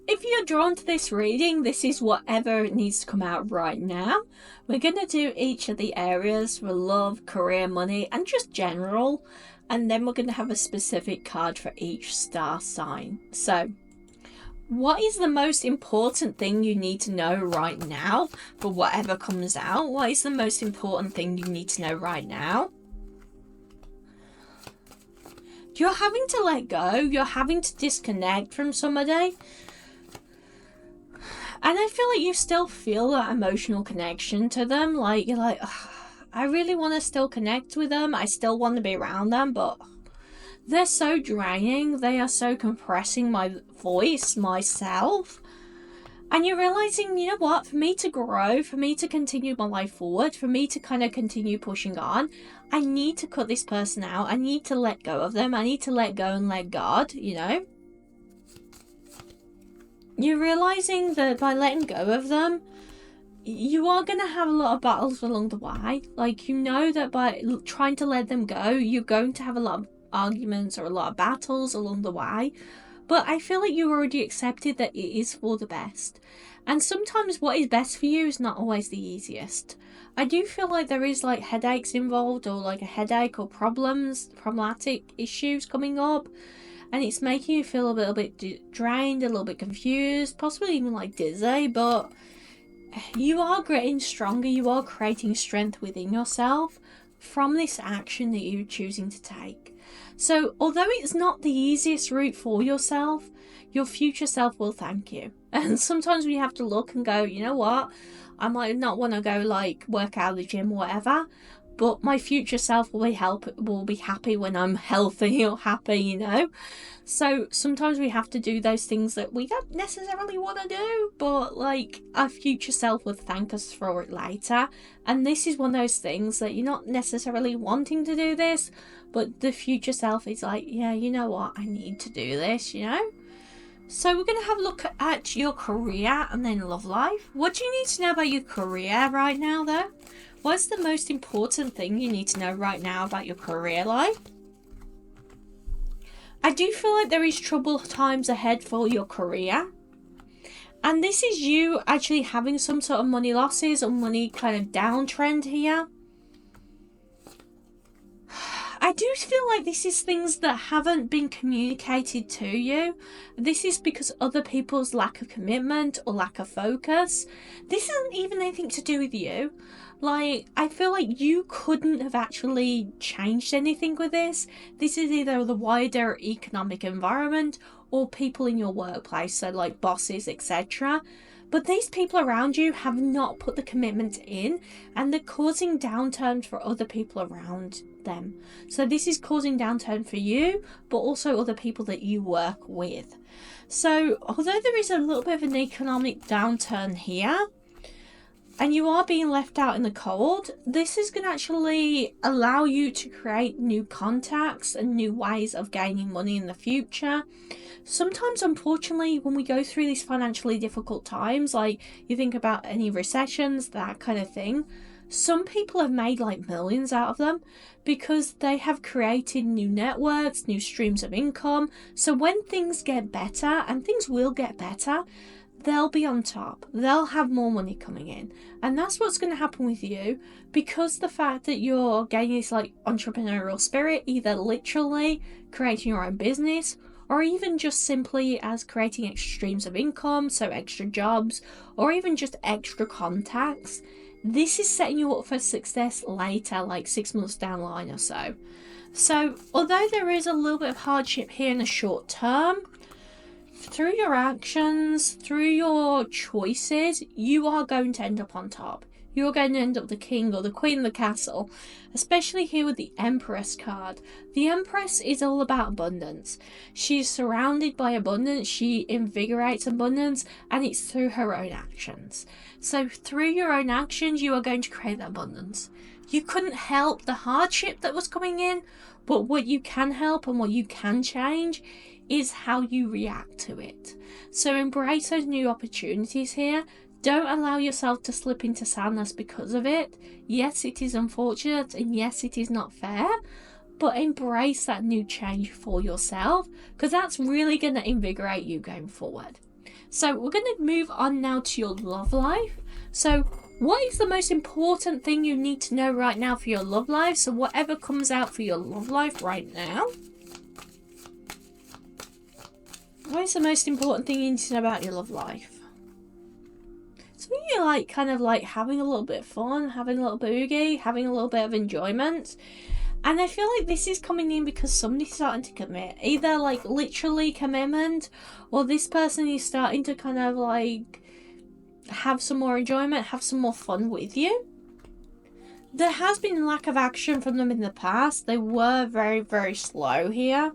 if you're drawn to this reading, this is whatever needs to come out right now. We're going to do each of the areas for love, career, money, and just general. And then we're going to have a specific card for each star sign. So, what is the most important thing you need to know right now for whatever comes out? What is the most important thing you need to know right now? You're having to let go. You're having to disconnect from somebody. And I feel like you still feel that emotional connection to them. Like, you're like, I really want to still connect with them. I still want to be around them, but they're so draining. They are so compressing my voice, myself. And you're realizing, you know what, for me to grow, for me to continue my life forward, for me to kind of continue pushing on, I need to cut this person out. I need to let go of them. I need to let go and let God, you know. You're realizing that by letting go of them, you are going to have a lot of battles along the way. Like, you know that by trying to let them go, you're going to have a lot of arguments or a lot of battles along the way. But I feel like you already accepted that it is for the best. And sometimes what is best for you is not always the easiest. I do feel like there is like headaches involved, or like a headache or problematic issues coming up. And it's making you feel a little bit drained, a little bit confused, possibly even like dizzy, but you are getting stronger. You are creating strength within yourself from this action that you're choosing to take. So although it's not the easiest route for yourself, your future self will thank you. And sometimes we have to look and go, you know what? I might not want to go like work out at the gym or whatever, but my future self will be happy when I'm healthy or happy, you know. So sometimes we have to do those things that we don't necessarily want to do, but like our future self will thank us for it later. And this is one of those things that you're not necessarily wanting to do this, but the future self is like, yeah, you know what, I need to do this, you know. So we're going to have a look at your career and then love life. What do you need to know about your career right now though? What's the most important thing you need to know right now about your career life? I do feel like there is troubled times ahead for your career. And this is you actually having some sort of money losses or money kind of downtrend here. I do feel like this is things that haven't been communicated to you. This is because other people's lack of commitment or lack of focus. This isn't even anything to do with you. Like, I feel like you couldn't have actually changed anything with this. This is either the wider economic environment or people in your workplace, so like bosses, etc. But these people around you have not put the commitment in, and they're causing downturn for other people around them. So this is causing downturn for you, but also other people that you work with. So although there is a little bit of an economic downturn here, and you are being left out in the cold, this is going to actually allow you to create new contacts and new ways of gaining money in the future. Sometimes, unfortunately, when we go through these financially difficult times, like you think about any recessions, that kind of thing, some people have made like millions out of them because they have created new networks, new streams of income. So when things get better, and things will get better, they'll be on top. They'll have more money coming in. And that's what's going to happen with you, because the fact that you're gaining this like entrepreneurial spirit, either literally creating your own business, or even just simply as creating extra streams of income, so extra jobs, or even just extra contacts. This is setting you up for success later, like 6 months down the line or so. So although there is a little bit of hardship here in the short term, through your actions, through your choices, you are going to end up on top. You're going to end up the king or the queen of the castle, especially here with the Empress card. The Empress is all about abundance. She's surrounded by abundance, she invigorates abundance, and it's through her own actions. So through your own actions, you are going to create that abundance. You couldn't help the hardship that was coming in, but what you can help and what you can change is how you react to it. So embrace those new opportunities here. Don't allow yourself to slip into sadness because of it. Yes, it is unfortunate, and yes, it is not fair, but embrace that new change for yourself, because that's really going to invigorate you going forward. So we're going to move on now to your love life. So what is the most important thing you need to know right now for your love life? So whatever comes out for your love life right now. What is the most important thing you need to know about your love life? So you're like kind of like having a little bit of fun, having a little boogie, having a little bit of enjoyment. And I feel like this is coming in because somebody's starting to commit. Either like literally commitment, or this person is starting to kind of like have some more enjoyment, have some more fun with you. There has been lack of action from them in the past. They were very, very slow here.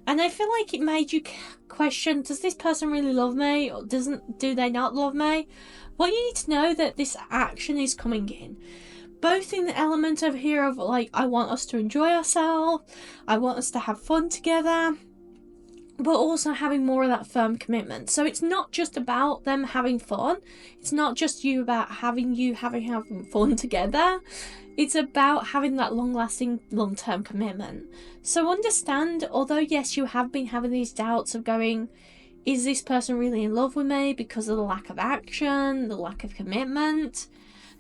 And I feel like it made you question, does this person really love me, or do they not love me? Well, you need to know that this action is coming in. Both in the element of here of like, I want us to enjoy ourselves, I want us to have fun together, but also having more of that firm commitment. So it's not just about them having fun. It's not just you about having fun together. It's about having that long-lasting, long-term commitment. So understand, although yes, you have been having these doubts of going, is this person really in love with me because of the lack of action, the lack of commitment?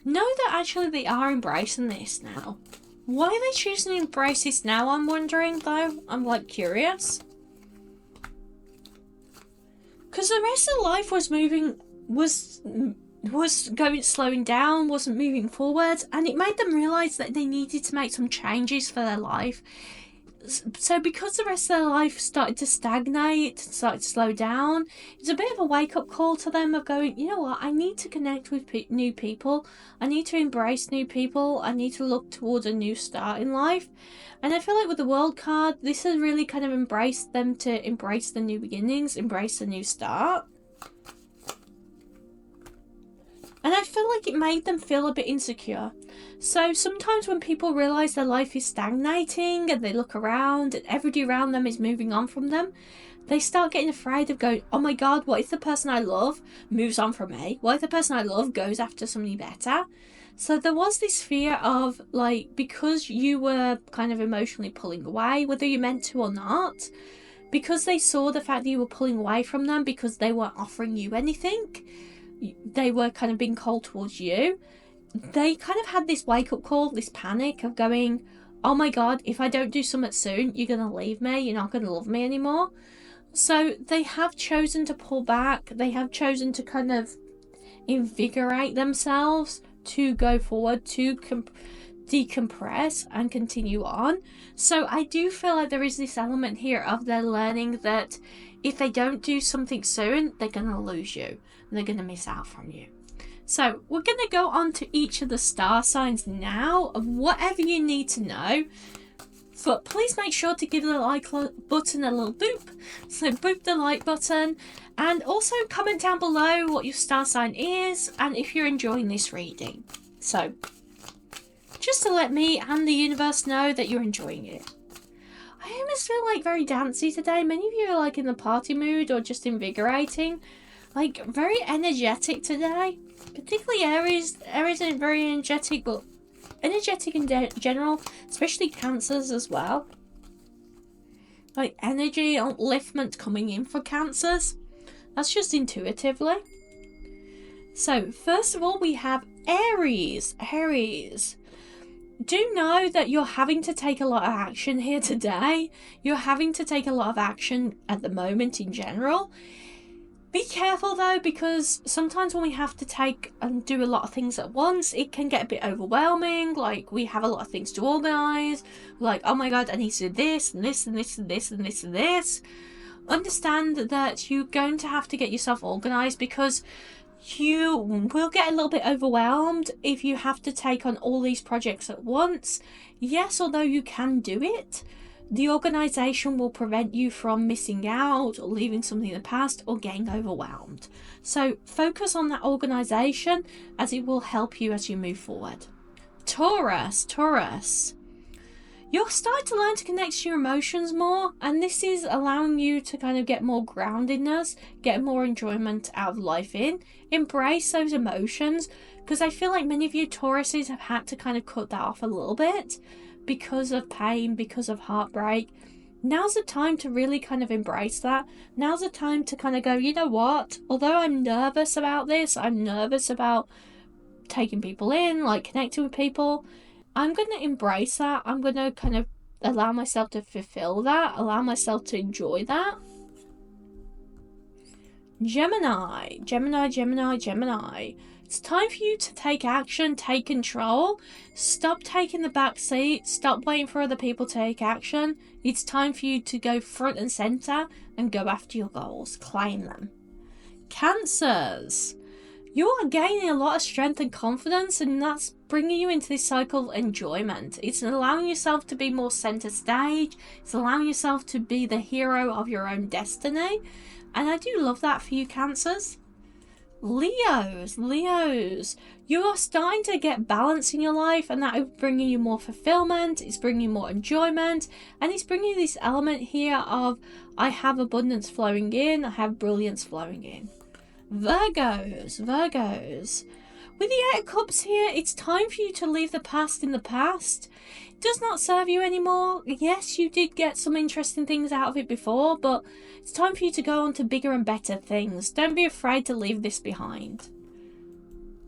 Know that actually they are embracing this now. Why are they choosing to embrace this now, I'm wondering though? I'm like curious. Because the rest of life was slowing down, wasn't moving forward, and it made them realise that they needed to make some changes for their life. So because the rest of their life started to stagnate, started to slow down, it's a bit of a wake-up call to them of going, you know what, I need to connect with new people, I need to embrace new people, I need to look towards a new start in life. And I feel like with the World card, this has really kind of embraced them to embrace the new beginnings, embrace the new start. And I feel like it made them feel a bit insecure. So sometimes when people realise their life is stagnating and they look around and everybody around them is moving on from them, they start getting afraid of going, oh my god, what if the person I love moves on from me? What if the person I love goes after somebody better? So there was this fear of like, because you were kind of emotionally pulling away, whether you meant to or not, because they saw the fact that you were pulling away from them because they weren't offering you anything, they were kind of being cold towards you, they kind of had this wake-up call, this panic of going, oh my god, if I don't do something soon, you're going to leave me, you're not going to love me anymore. So they have chosen to pull back, they have chosen to kind of invigorate themselves to go forward, to decompress and continue on. So I do feel like there is this element here of they're learning that if they don't do something soon, they're going to lose you and they're going to miss out from you. So we're going to go on to each of the star signs now of whatever you need to know. But please make sure to give the like button a little boop. So boop the like button. And also comment down below what your star sign is and if you're enjoying this reading. So just to let me and the universe know that you're enjoying it. I almost feel like very dancey today. Many of you are like in the party mood or just invigorating. Like very energetic today. Particularly Aries. Aries is very energetic, but energetic in general, especially Cancers as well. Like energy upliftment coming in for Cancers. That's just intuitively. So first of all we have Aries. Aries. Do know that you're having to take a lot of action here today. You're having to take a lot of action at the moment in general. Be careful though, because sometimes when we have to take and do a lot of things at once, it can get a bit overwhelming. Like we have a lot of things to organise. Like, oh my god, I need to do this and this and this and this and this and this. Understand that you're going to have to get yourself organised because you will get a little bit overwhelmed if you have to take on all these projects at once. Yes, although you can do it, the organisation will prevent you from missing out or leaving something in the past or getting overwhelmed. So focus on that organisation as it will help you as you move forward. Taurus. You're starting to learn to connect to your emotions more, and this is allowing you to kind of get more groundedness, get more enjoyment out of life embrace those emotions, because I feel like many of you Tauruses have had to kind of cut that off a little bit because of pain, because of heartbreak, Now's the time to really kind of embrace that. Now's the time to kind of go, you know what? Although I'm nervous about this, I'm nervous about taking people in, like connecting with people, I'm going to embrace that. I'm going to kind of allow myself to fulfill that, allow myself to enjoy that. Gemini. It's time for you to take action, take control. Stop taking the back seat. Stop waiting for other people to take action. It's time for you to go front and center and go after your goals. Claim them. Cancers. You are gaining a lot of strength and confidence, and that's bringing you into this cycle of enjoyment. It's allowing yourself to be more center stage. It's allowing yourself to be the hero of your own destiny. And I do love that for you, Cancers. Leos, you are starting to get balance in your life, and that is bringing you more fulfillment, it's bringing you more enjoyment, and it's bringing you this element here of I have abundance flowing in, I have brilliance flowing in. Virgos, with the Eight of Cups here, it's time for you to leave the past in the past. It does not serve you anymore. Yes, you did get some interesting things out of it before, but it's time for you to go on to bigger and better things. Don't be afraid to leave this behind.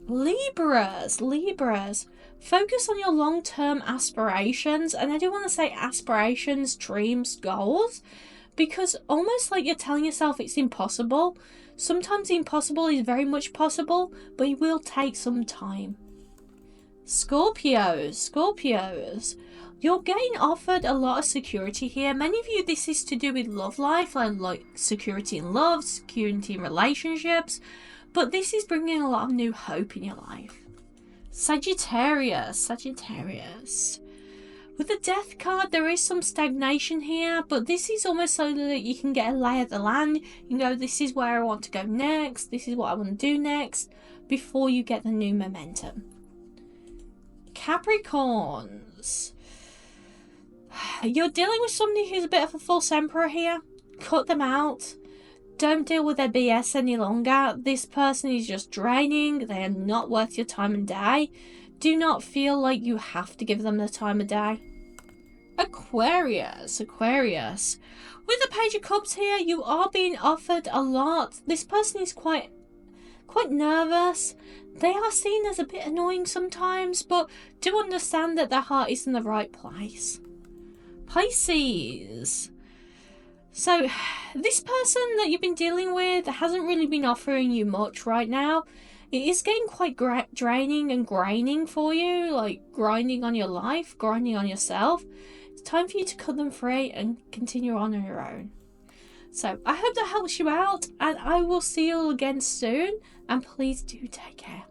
Libras, focus on your long-term aspirations, and I do want to say aspirations, dreams, goals, because almost like you're telling yourself it's impossible. Sometimes the impossible is very much possible, but it will take some time. Scorpios, you're getting offered a lot of security here. Many of you, this is to do with love life, like security in love, security in relationships, but this is bringing a lot of new hope in your life. Sagittarius. With the Death card, there is some stagnation here, but this is almost so that you can get a lay of the land. You can go, this is where I want to go next, this is what I want to do next, before you get the new momentum. Capricorns. You're dealing with somebody who's a bit of a false emperor here. Cut them out. Don't deal with their BS any longer. This person is just draining. They are not worth your time and day. Do not feel like you have to give them the time of day. Aquarius. With the Page of Cups here, you are being offered a lot. This person is quite nervous. They are seen as a bit annoying sometimes, but do understand that their heart is in the right place. Pisces. So this person that you've been dealing with hasn't really been offering you much right now. It is getting quite draining and graining for you, like grinding on your life, grinding on yourself. It's time for you to cut them free and continue on your own. So I hope that helps you out, and I will see you all again soon, and please do take care.